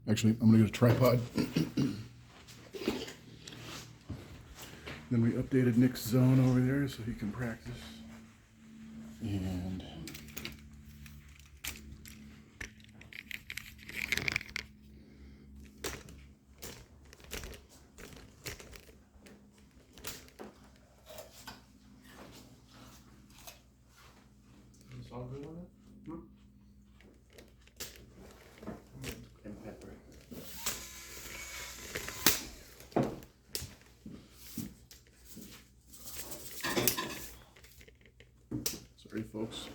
Actually, I'm gonna get a tripod. Then we updated Nick's zone over there so he can practice. And Is all good on it? And pepper. sorry, folks.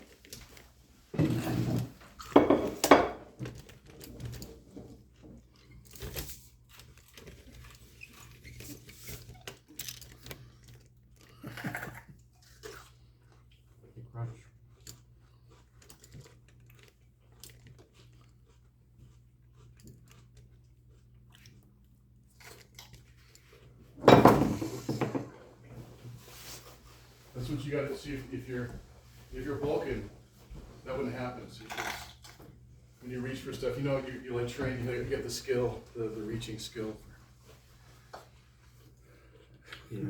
Crunch. That's what you got to see if you're Balkan, that wouldn't happen. See, when you reach for stuff, you like train, you get the skill, the reaching skill. Yeah.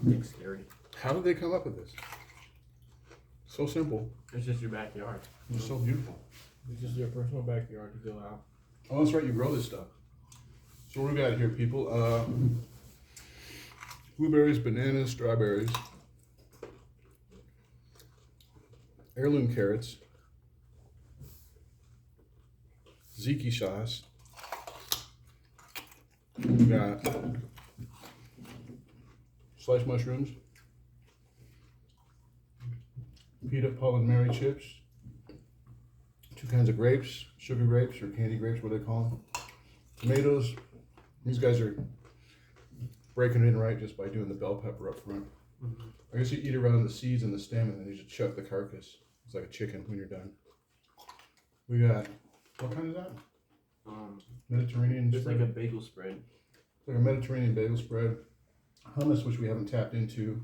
It's scary. How did they come up with this? So simple. It's just your backyard. It's so beautiful. It's just your personal backyard to go out. Oh, that's right, you grow this stuff. So what we got here, people? Blueberries, bananas, strawberries, heirloom carrots, tzatziki sauce. We got sliced mushrooms, pita pollen Mary chips, 2 kinds of grapes, sugar grapes or candy grapes, what do they call them? Tomatoes. These guys are breaking it in right just by doing the bell pepper up front. Mm-hmm. I guess you eat around the seeds and the stem and then you just chuck the carcass. It's like a chicken when you're done. We got, what kind is that? Mediterranean It's spread. like a bagel spread. It's like a Mediterranean bagel spread. Hummus, which we haven't tapped into.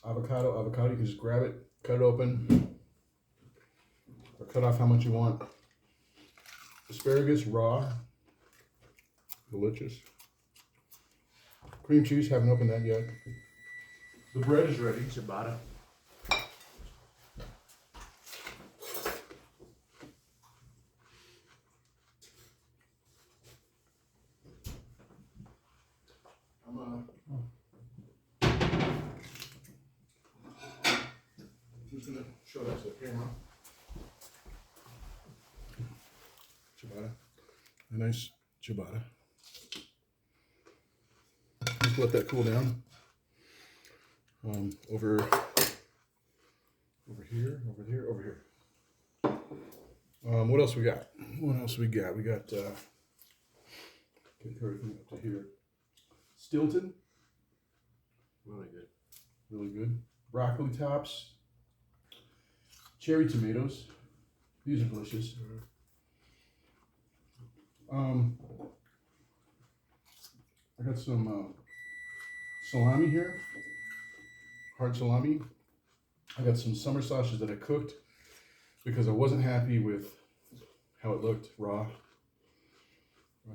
Avocado, you can just grab it, cut it open, or cut off how much you want. Asparagus, raw, delicious. Cream cheese, haven't opened that yet. The bread is ready. Ciabatta. I'm just gonna show that to the camera. Ciabatta, a nice ciabatta. Just let that cool down. Over here. What else we got? We got get everything up to here. Stilton, really good. Broccoli tops, cherry tomatoes. These are delicious. I got some salami here, hard salami. I got some summer sausages that I cooked because I wasn't happy with how it looked raw.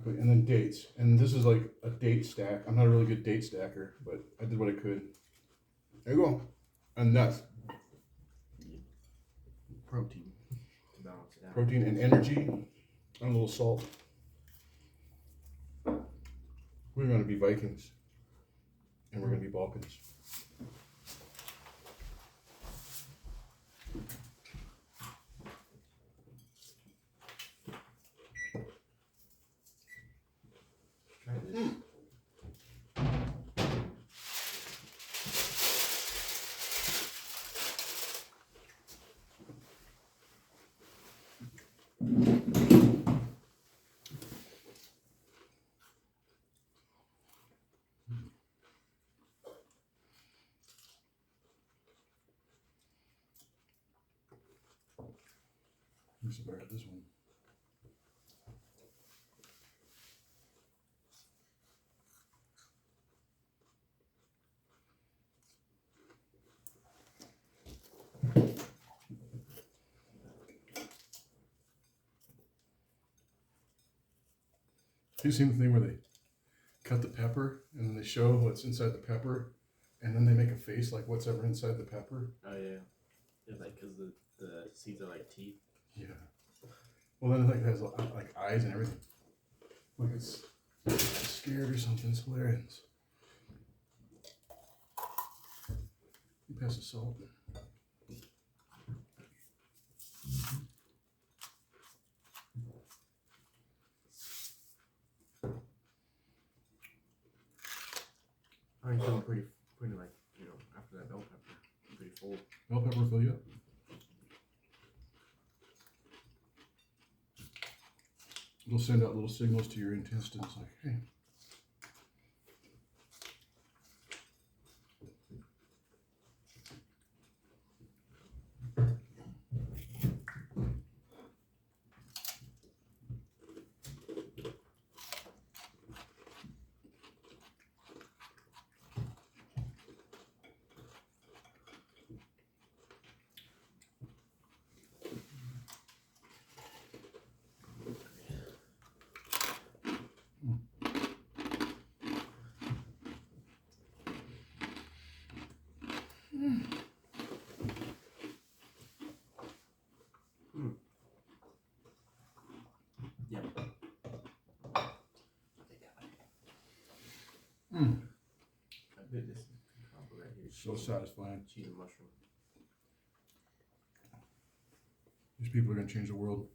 And then dates. And this is like a date stack. I'm not a really good date stacker, but I did what I could. There you go. And nuts. Protein to balance it out. Protein and energy. And a little salt. We're going to be Vikings. And we're going to be Balkans. Try this. Let me see if I got this one. You seen the thing where they cut the pepper and then they show what's inside the pepper, and then they make a face like what's ever inside the pepper? Oh yeah. It's like because the seeds are like teeth. Yeah. Well, then it has like eyes and everything. Like it's scared or something. It's hilarious. You pass the salt. I'm feeling pretty like after that bell pepper, pretty full. Bell pepper fill you up. It'll send out little signals to your intestines like, hey. Yep. I bet this combo right here. So satisfying. Cheese and mushroom. These people are going to change the world.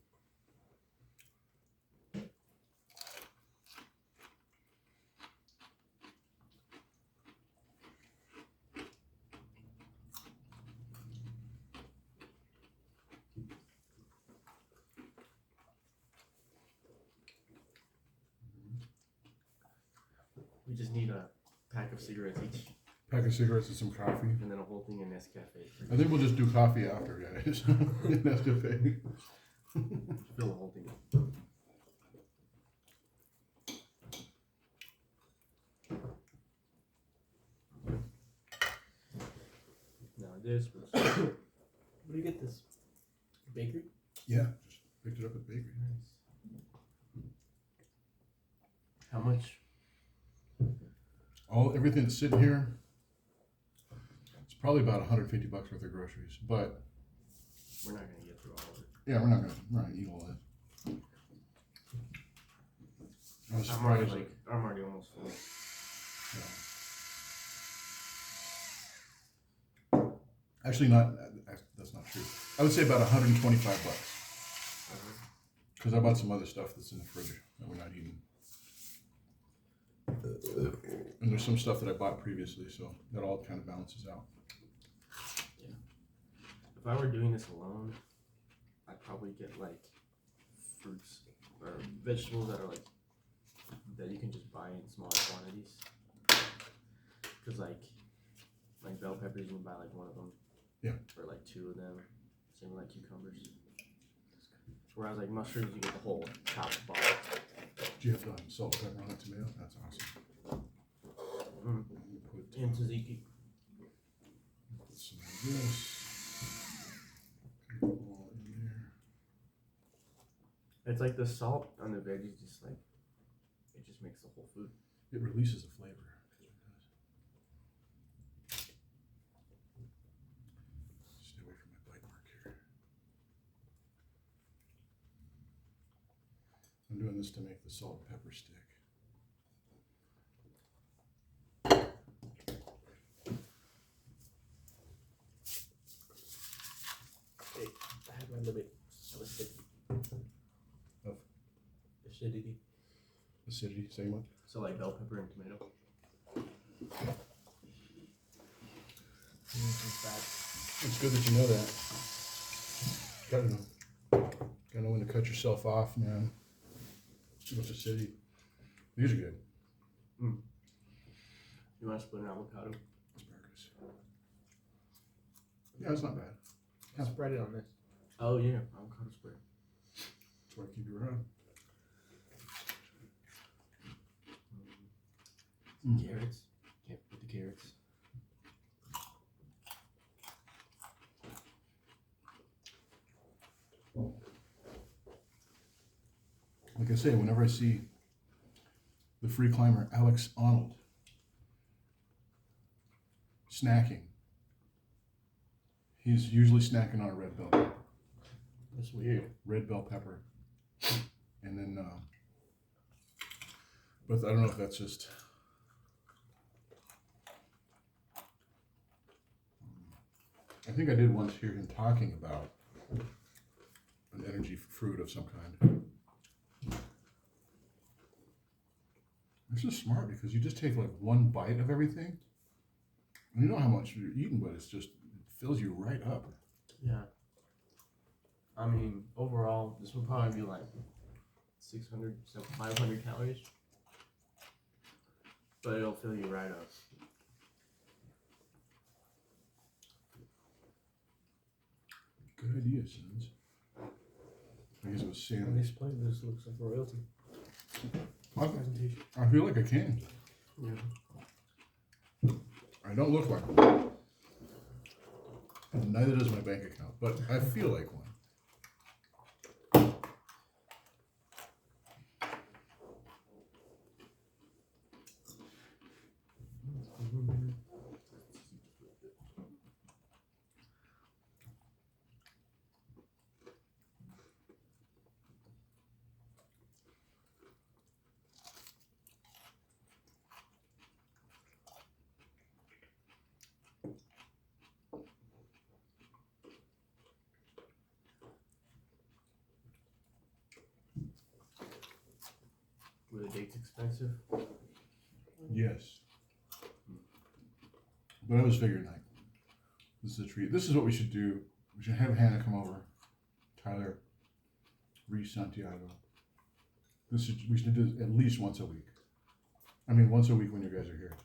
We just need a pack of cigarettes each, Pack of cigarettes and some coffee. and then a whole thing of Nescafe. I think we'll just do coffee after, guys. Nescafe. Fill the whole thing. Now this was. Where do you get this? Bakery. Yeah, just picked it up at the bakery. Nice. How much? Everything that's sitting here, it's probably about $150 worth of groceries. But We're not gonna get through all of it. yeah, we're not gonna eat all that. I was surprised. I'm already almost full. Yeah. Actually, not. That's not true. I would say about $125 because I bought some other stuff that's in the fridge that we're not eating. And there's some stuff that I bought previously, so that all kind of balances out. Yeah. If I were doing this alone, I'd probably get like fruits or vegetables that are like that you can just buy in smaller quantities. Cause like bell peppers, you can buy like one of them. Yeah. Or like two of them. Same with like cucumbers. Whereas like mushrooms, you get the whole top and bottom. Do you have salt, pepper on that tomato? That's awesome. And tzatziki. Put some of this. Put it all in there. It's like the salt on the veggies, just like it just makes the whole food. It releases the flavor. Stay away from my bite mark here. I'm doing this to make the salt and pepper stick. Hey, I have my limit of acidity. Of? Acidity. Acidity, say what? So like bell pepper and tomato. It's good that you know that. Gotta know when to cut yourself off, man. Too much acidity. These are good. You want to split an avocado? Asparagus. Yeah, it's not bad. Yeah. Spread it on this. Oh yeah, avocado spread. That's why I keep you around. Carrots. Can't put the carrots. Like I say, whenever I see free climber Alex Arnold. Snacking. He's usually snacking on a red bell pepper. That's weird. Red bell pepper. And then, but I don't know if that's just. I think I did once hear him talking about an energy fruit of some kind. This is smart because you just take like one bite of everything. And you know how much you're eating, but it's just, it fills you right up. Yeah. I mean, overall, this would probably be like 600, 500 calories. But it'll fill you right up. Good idea, sons. I guess it was On Sam. this plate, this looks like royalty. Presentation. I feel like a king. Yeah. I don't look like one. And neither does my bank account, but I feel like one. Were the dates expensive? Yes. But I was figuring like, this is a treat. This is what we should do. We should have Hannah come over. Tyler, Reese, Santiago. We should do this at least once a week. I mean, once a week when you guys are here.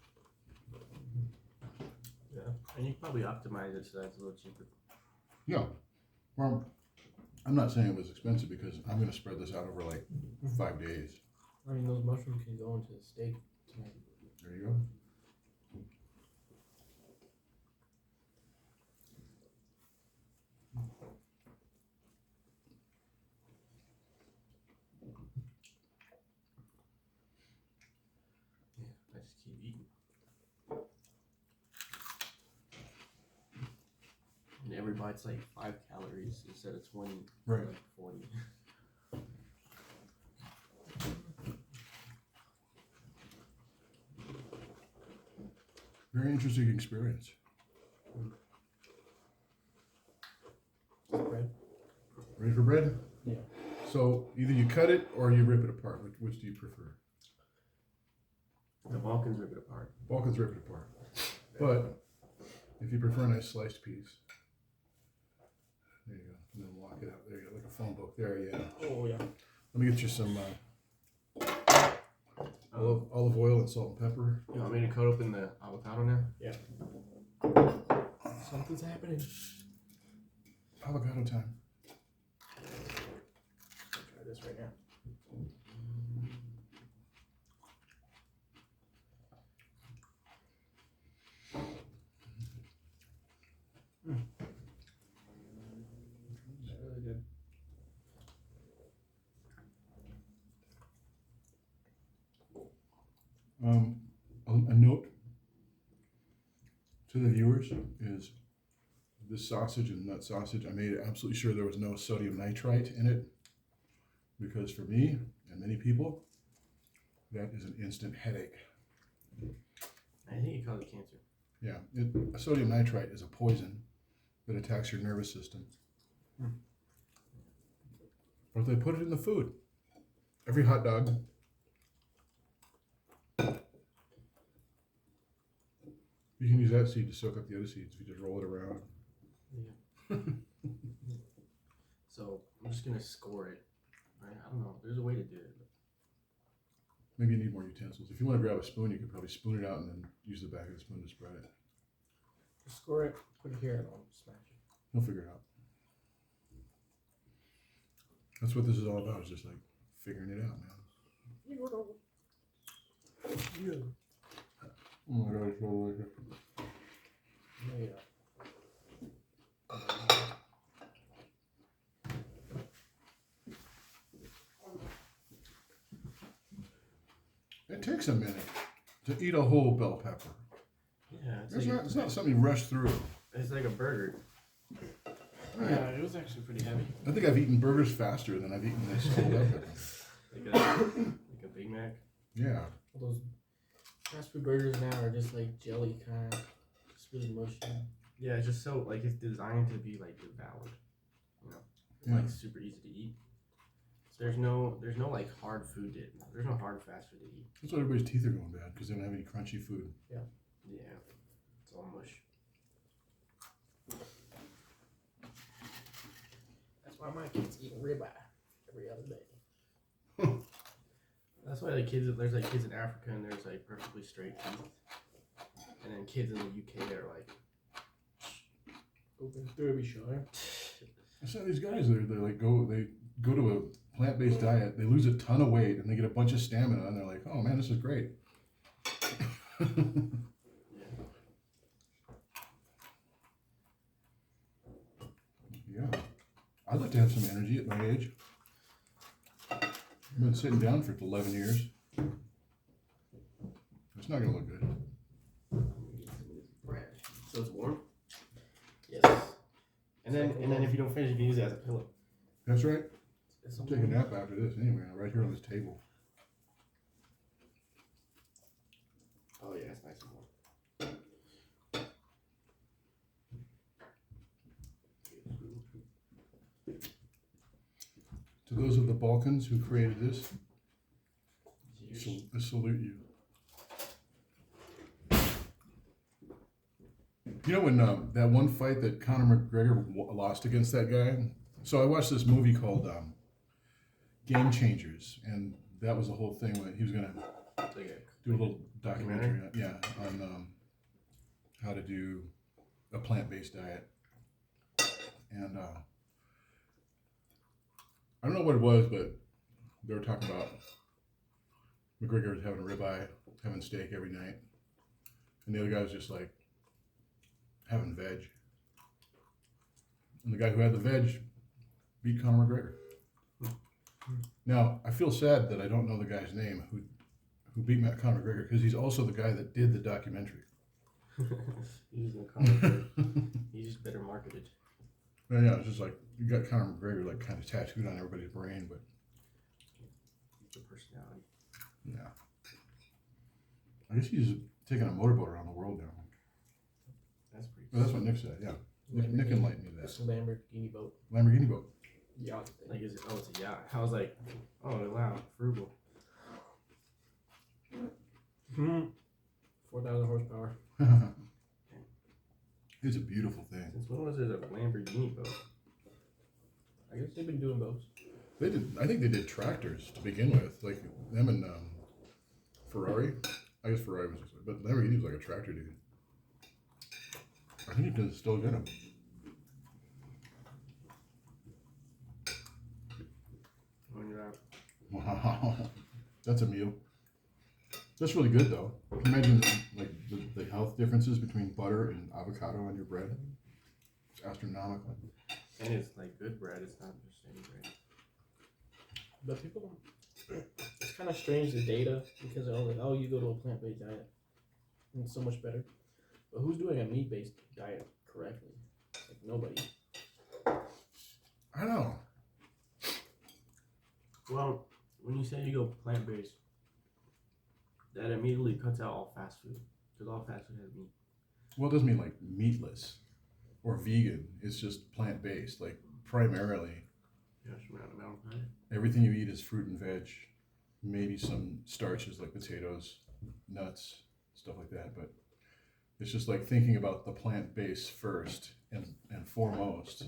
Yeah. And you can probably optimize it so that's a little cheaper. Yeah. Well, I'm not saying it was expensive because I'm going to spread this out over like 5 days. I mean, those mushrooms can go into the steak tonight. There you go. Yeah, I just keep eating. And every bite's like 5 calories instead of 20. Right. Like 40. Very interesting experience. Bread? Ready for bread? Yeah. So either you cut it or you rip it apart. Which do you prefer? The Balkans rip it apart. Balkans rip it apart. But if you prefer a nice sliced piece, there you go. And then lock it out. There you go, like a phone book. There, yeah. Oh, yeah. Let me get you some olive oil and salt and pepper. You want me to cut open the avocado now? Yeah. Something's happening. Avocado time. Try this right now. That's really good. A note to the viewers is this sausage and nut sausage, I made absolutely sure there was no sodium nitrite in it because for me and many people, that is an instant headache. I think it causes cancer. Yeah, sodium nitrite is a poison that attacks your nervous system. But they put it in the food. Every hot dog. You can use that seed to soak up the other seeds if you just roll it around. Yeah. So I'm just gonna score it. Right? I don't know. There's a way to do it. Maybe you need more utensils. If you want to grab a spoon, you could probably spoon it out and then use the back of the spoon to spread it. Just score it, put it here, and I'll smash it. He'll figure it out. That's what this is all about, is just like figuring it out, man. Yeah. Oh my god, it's so delicious. Yeah. It takes a eat a whole bell pepper. Yeah, It's not something you rush through. it's like a burger. Yeah, it was actually pretty heavy. I think I've eaten burgers faster than I've eaten this whole bell pepper. Like a Big Mac. Yeah. All those fast food burgers now are just like jelly kind of, just really mushy. Yeah, it's just so like it's designed to be like devoured. You know, it's Yeah. like super easy to eat. So there's no like hard food to there's no hard fast food to eat. That's why everybody's teeth are going bad because they don't have any crunchy food. Yeah, it's all mush. That's why my kids eat ribeye every other day. That's why there's like kids in Africa and there's like perfectly straight teeth, and then kids in the UK are like Open through every shower. I saw these guys. They're like they go to a plant-based diet. They lose a ton of weight and they get a bunch of stamina and they're like, oh man, this is great. Yeah, I'd like to have some energy at my age. I've been sitting down for 11 years. It's not gonna look good. so it's warm. Yes. And then if you don't finish, you can use it as a pillow. That's right. It's I'll take a nap after this anyway, right here on this table. Oh yeah, it's nice and warm. To those of the Balkans who created this, I salute you. You know when that one fight that Conor McGregor lost against that guy? So I watched this movie called Game Changers, and that was the whole thing when he was gonna do a little documentary, on how to do a plant-based diet, and I don't know what it was, but they were talking about McGregor was having a ribeye, having steak every night, and the other guy was just like having veg. And the guy who had the veg beat Conor McGregor. Now, I feel sad that I don't know the guy's name who beat Conor McGregor because he's also the guy that did the documentary. He's just better marketed. Yeah, it's just like you got Conor McGregor like kind of tattooed on everybody's brain, but The personality. yeah. I guess he's taking a motorboat around the world now. That's pretty. Well, that's what Nick said, yeah. Nick enlightened me to It's that. a Lamborghini boat. Lamborghini boat. Yacht. Like is it? Oh, it's a yacht. I was like, oh wow, frugal. 4,000 horsepower. It's a beautiful thing. Since when was there a Lamborghini boat? I guess they've been doing boats. They did. I think they did tractors to begin with, like them and Ferrari. I guess Ferrari was, but Lamborghini was like a tractor dude. I think you can still get them. Wow, that's a meal. That's really good though. Can you imagine like the health differences between butter and avocado on your bread? It's astronomical. And it's like good bread. It's not just any bread. But people, it's kind of strange the data because they're all like, oh, you go to a plant-based diet and it's so much better. But who's doing a meat-based diet correctly? Like nobody. I don't know. Well, when you say you go plant-based, that immediately cuts out all fast food because all fast food has meat. Well, it doesn't mean like meatless or vegan. It's just plant-based. Like primarily, Yeah, we're not a mountain diet. everything you eat is fruit and veg. Maybe some starches like potatoes, nuts, stuff like that. But it's just like thinking about the plant base first and foremost.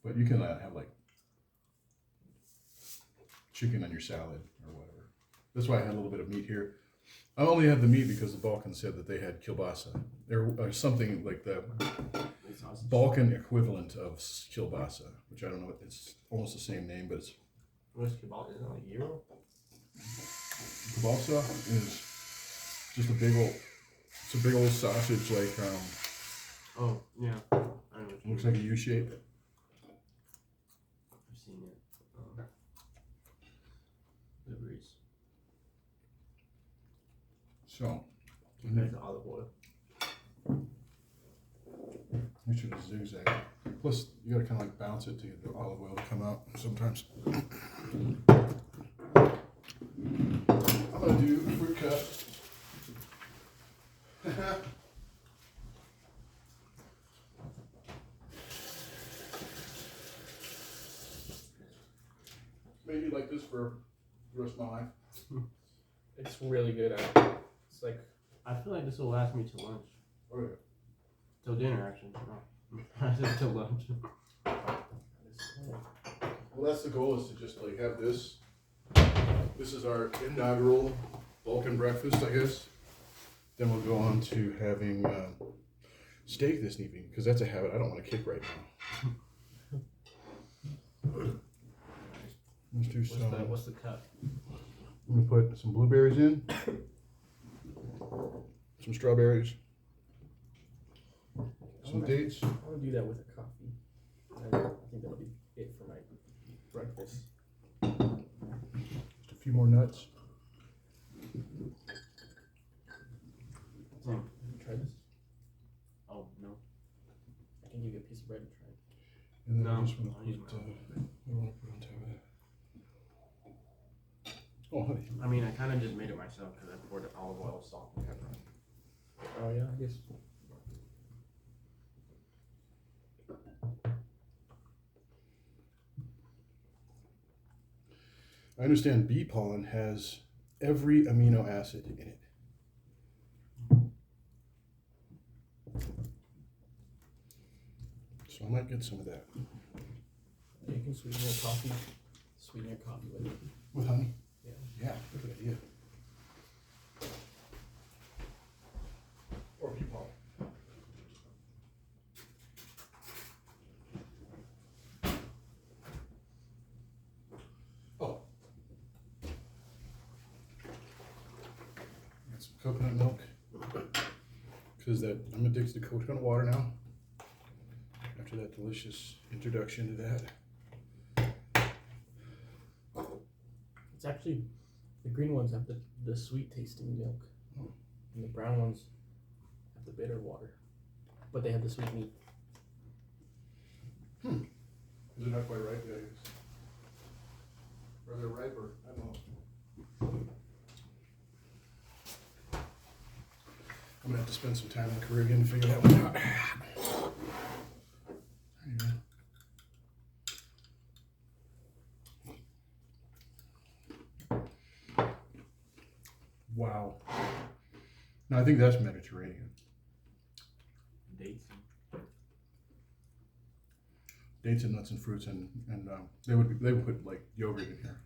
But you can have like chicken on your salad or whatever. That's why I had a little bit of meat here. I only had the meat because the Balkans said that they had kielbasa. Or something like the Balkan equivalent of kielbasa, which I don't know. It's almost the same name, but it's What's kebab? Isn't it like gyro? kielbasa is just a big old sausage like Oh yeah, I know what you looks mean. like a U shape. I've seen it. Liveries. So, compared to olive oil. make sure to zigzag. Plus, you gotta kind of like bounce it to get the olive oil to come out sometimes. I'm gonna do a fruit cup. Maybe like this for the rest of my life. It's really good. It's like I feel like this will last me till lunch. Oh yeah. Till dinner, actually. No. I said till lunch. Well, that's the goal, is to just like have this. This is our inaugural Balkan breakfast, I guess. Then we'll go on to having steak this evening, because that's a habit I don't want to kick right now. Let's do some. What's the cut? I'm gonna put some blueberries in, some strawberries, some dates. I want to do that with a coffee. I think that'll be it for my breakfast. Just a few more nuts. Have you tried this? Oh, no. I can give you a piece of bread and try it. And then No, I just want I'll to use put, my own. what do I want to put on top of that? Oh, honey. I mean, I kind of just made it myself because I poured olive oil, salt, and pepper. Oh yeah, I guess. I understand bee pollen has every amino acid in it. So I might get some of that. You can sweeten your coffee. Sweeten your coffee with it. With honey? Yeah. Yeah, good idea. Or bee pollen. Oh. Got some coconut milk. Because I'm addicted to coconut water now. After that delicious introduction to that. It's actually, the green ones have the sweet tasting milk. Oh. And the brown ones have the bitter water. But they have the sweet meat. Is it not quite ripe yet, I guess? Or they're ripe, or I don't know. I'm gonna have to spend some time in the Caribbean to figure that one out. There you go. Wow. No, I think that's Mediterranean. Dates. Dates and nuts and fruits, and they would put like yogurt in here.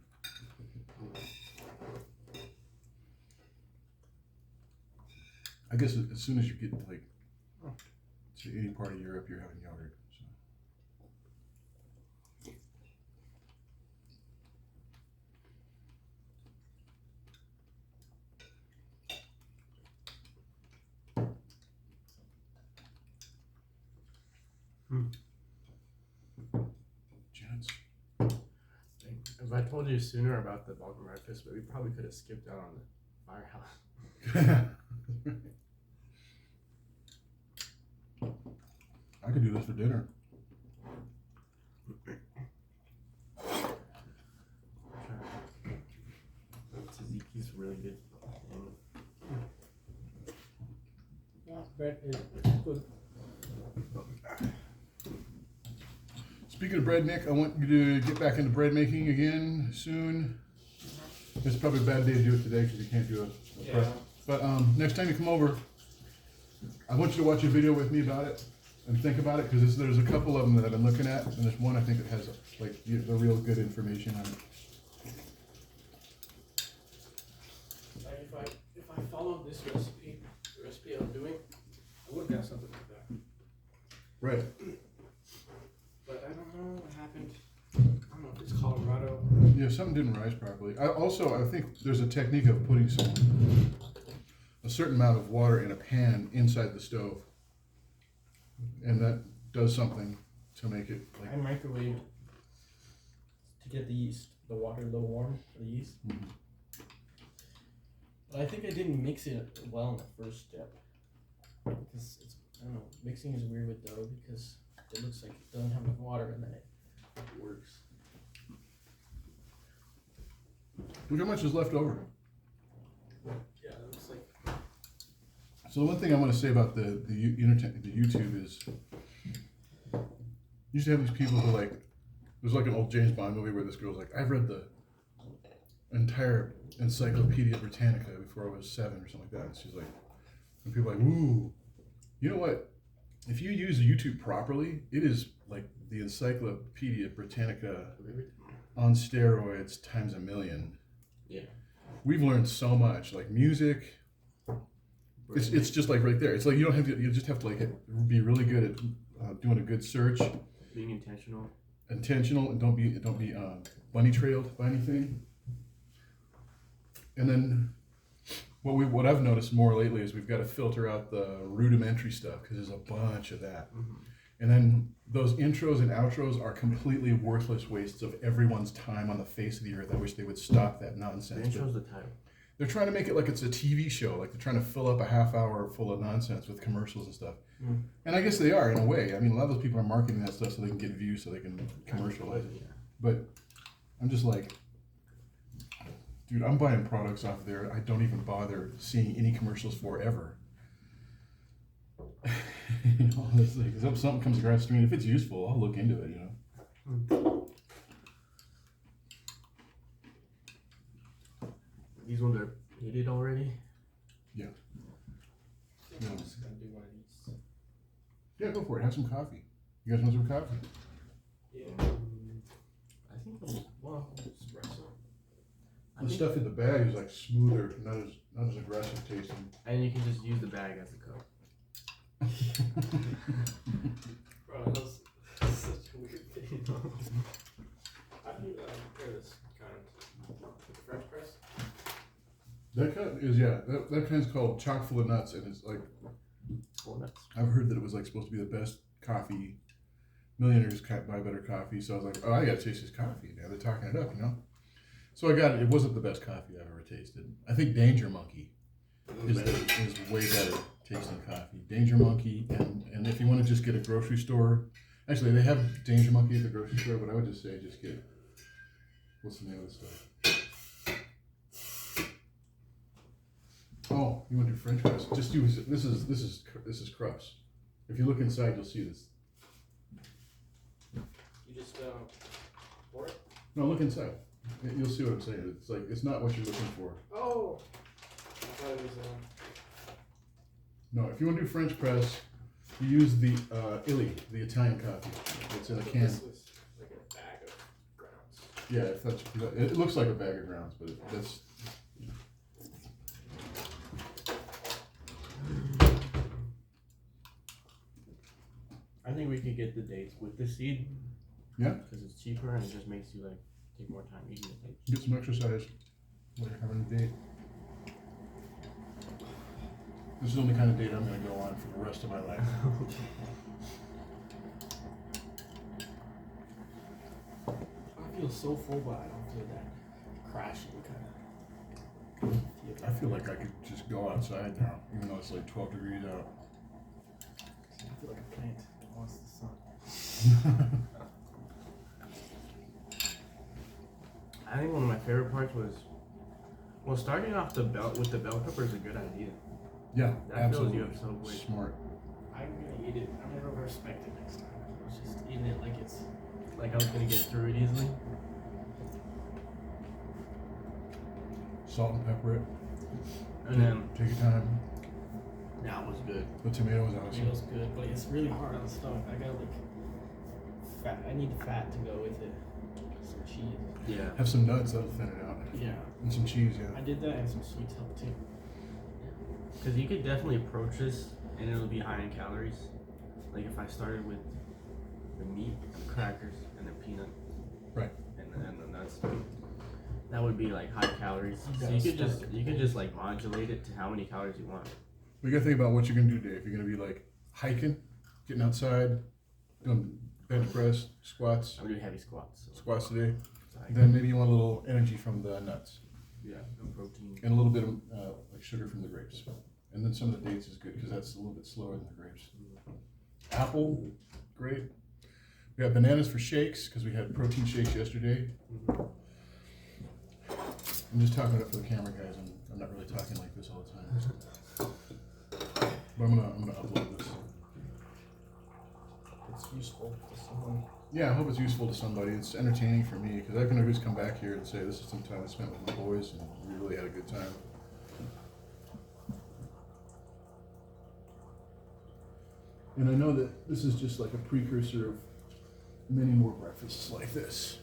I guess as soon as you get like to any part of Europe, you're having yogurt. So. Gents. If I told you sooner about the Balkan breakfast, but we probably could have skipped out on the firehouse. I could do this for dinner. Tzatziki's really good. Yeah, bread is good. Speaking of bread, Nick, I want you to get back into bread making again soon. It's probably a bad day to do it today because you can't do a press. But next time you come over, I want you to watch a video with me about it and think about it, because there's a couple of them that I've been looking at, and there's one I think that has like the real good information on it. Like if I followed this recipe, the recipe I'm doing, I would have got something like that. Right. But I don't know what happened. I don't know if it's Colorado. Yeah, something didn't rise properly. I think there's a technique of putting a certain amount of water in a pan inside the stove, and that does something to make it like. I microwaved to get the yeast, the water a little warm for the yeast. Mhm. I think I didn't mix it well in the first step. Because it's, I don't know, mixing is weird with dough because it looks like it doesn't have enough water and then it works. Look how much is left over. Yeah, it looks like. So the one thing I want to say about the YouTube is, you used to have these people who like, there's like an old James Bond movie where this girl's like, I've read the entire Encyclopedia Britannica before I was 7 or something like that. And she's like, and people are like, ooh, you know what? If you use YouTube properly, it is like the Encyclopedia Britannica on steroids times a million. Yeah. We've learned so much, like music. It's just like right there. It's like you don't have to. You just have to like be really good at doing a good search. Being intentional. Intentional, and don't be bunny trailed by anything. And then what I've noticed more lately is we've got to filter out the rudimentary stuff because there's a bunch of that. Mm-hmm. And then those intros and outros are completely worthless wastes of everyone's time on the face of the earth. I wish they would stop that nonsense. The intro's the title. They're trying to make it like it's a TV show, like they're trying to fill up a half hour full of nonsense with commercials and stuff. Mm. And I guess they are in a way. I mean, a lot of those people are marketing that stuff so they can get views, so they can commercialize it. Yeah. But I'm just like, dude, I'm buying products off there I don't even bother seeing any commercials for ever. You know, it's like, if something comes across the screen, if it's useful, I'll look into it, you know. These ones are heated already. Yeah. I'm just gonna do one of these. Yeah, go for it. Have some coffee. You guys want some coffee? Yeah. I think, well, espresso. The stuff in the bag is like smoother, not as aggressive tasting. And you can just use the bag as a cup. Bro, that's such a weird thing. How do you prepare this kind? French press? That kind is, yeah, that kind's called chock full of nuts, and it's like, Full nuts. I've heard that it was like supposed to be the best coffee. Millionaires can't buy better coffee, so I was like, oh, I gotta taste this coffee. Now they're talking it up, you know. So I got it. It wasn't the best coffee I've ever tasted. I think Danger Monkey is way better tasting coffee. Danger Monkey, and if you want to just get a grocery store, actually they have Danger Monkey at the grocery store, but I would just say just get, what's the name of the stuff? Oh, you want to do French press? Just do this is crust. If you look inside, you'll see this. You just pour it? No, look inside. You'll see what I'm saying. It's like it's not what you're looking for. Oh, I thought it was No, if you want to do French press, you use the Illy, the Italian coffee. It's in a can. This was like a bag of grounds. Yeah, if that's it looks like a bag of grounds, but that's. I think we could get the dates with the seed. Yeah. Because it's cheaper and it just makes you like take more time eating the dates. Get some exercise while you're having a date. This is the only kind of date I'm going to go on for the rest of my life. I feel so full, but I don't feel that crashing kind of. I feel like I could just go outside now, even though it's like 12 degrees out. I feel like a plant that wants the sun. I think one of my favorite parts was, well, starting off the bell with the bell pepper is a good idea. Yeah, That absolutely. fills you up so quick. Smart. I'm gonna eat it. I'm gonna respect it next time. I was just eating it like it's. Like I was gonna get through it easily. Salt and pepper it. And then Take your time. that was good. The tomato was It awesome. feels good, but it's really hard on the stomach. I got like fat. I need the fat to go with it. Some cheese. Yeah. Have some nuts, that'll thin it out. Yeah. And some cheese, I yeah. did that and some sweets help too. Because you could definitely approach this and it'll be high in calories. Like if I started with the meat and the crackers and the peanut. Right. And the nuts. That would be like high calories. So gotta you could just like modulate it to how many calories you want. We gotta think about what you're gonna do today. If you're gonna be like hiking, getting outside, doing bench press, squats, I'm doing heavy squats. So squats today, it's like- then maybe you want a little energy from the nuts. Yeah, no protein. and a little bit of like sugar from the grapes. And then some of the dates is good because that's a little bit slower than the grapes. Apple, great. We got bananas for shakes because we had protein shakes yesterday. I'm just talking it up for the camera, guys. I'm not really talking like this all the time. But I'm gonna upload this. It's useful to someone. Yeah, I hope it's useful to somebody. It's entertaining for me because I can always come back here and say this is some time I spent with my boys and we really had a good time. And I know that this is just like a precursor of many more breakfasts like this.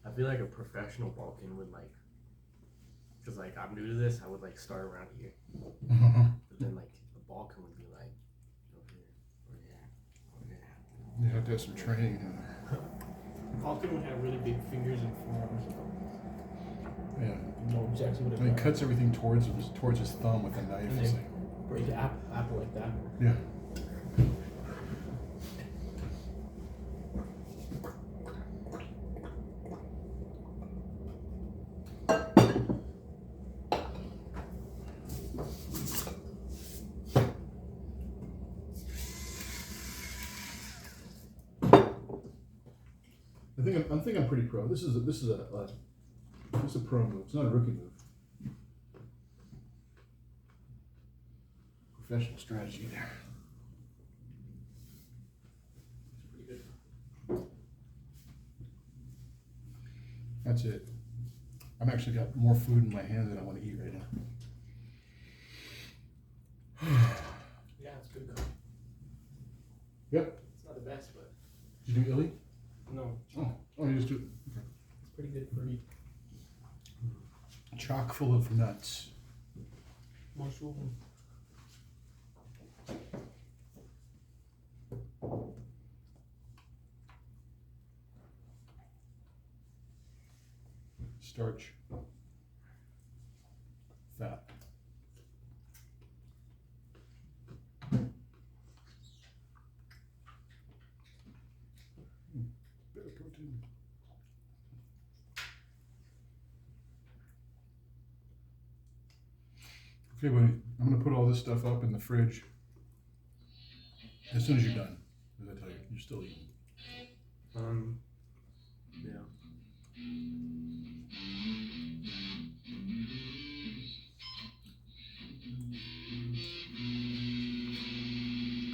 I feel like a professional Balkan would like, because like I'm new to this, I would like start around here. But then like the Balkan would be like, over here, over here, over here. You have to have some training. Falcon would have really big fingers and forearms. Yeah. You know exactly what it And he does. cuts everything towards his thumb with a knife. And It's then like, break an apple like that. yeah. I think I'm pretty pro. This is a pro move. It's not a rookie move. Professional strategy there. It's pretty good. That's it. I've actually got more food in my hand than I want to eat right now. Yeah, it's good though. Yep. It's not the best, but Did you do illy? no, Oh, you just do it's pretty good for you. chock full of nuts. Mushroom. Starch. Fat. Bit of protein. Okay, buddy. I'm gonna put all this stuff up in the fridge as soon as you're done. As I tell you, you're still eating. Yeah.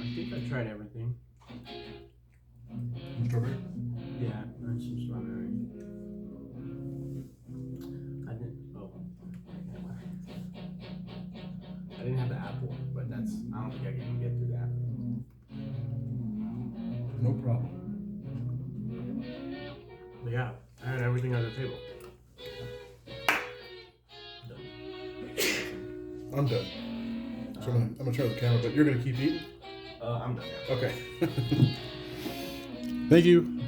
I think I tried everything. Strawberry? Yeah, I had some strawberry. I didn't. Oh. I didn't have the apple, but that's. I don't think I can get through the apple. No problem. But yeah, I had everything on the table. I'm done. So I'm gonna turn off the camera, but you're gonna keep eating? I'm done. Yeah. Okay. Thank you.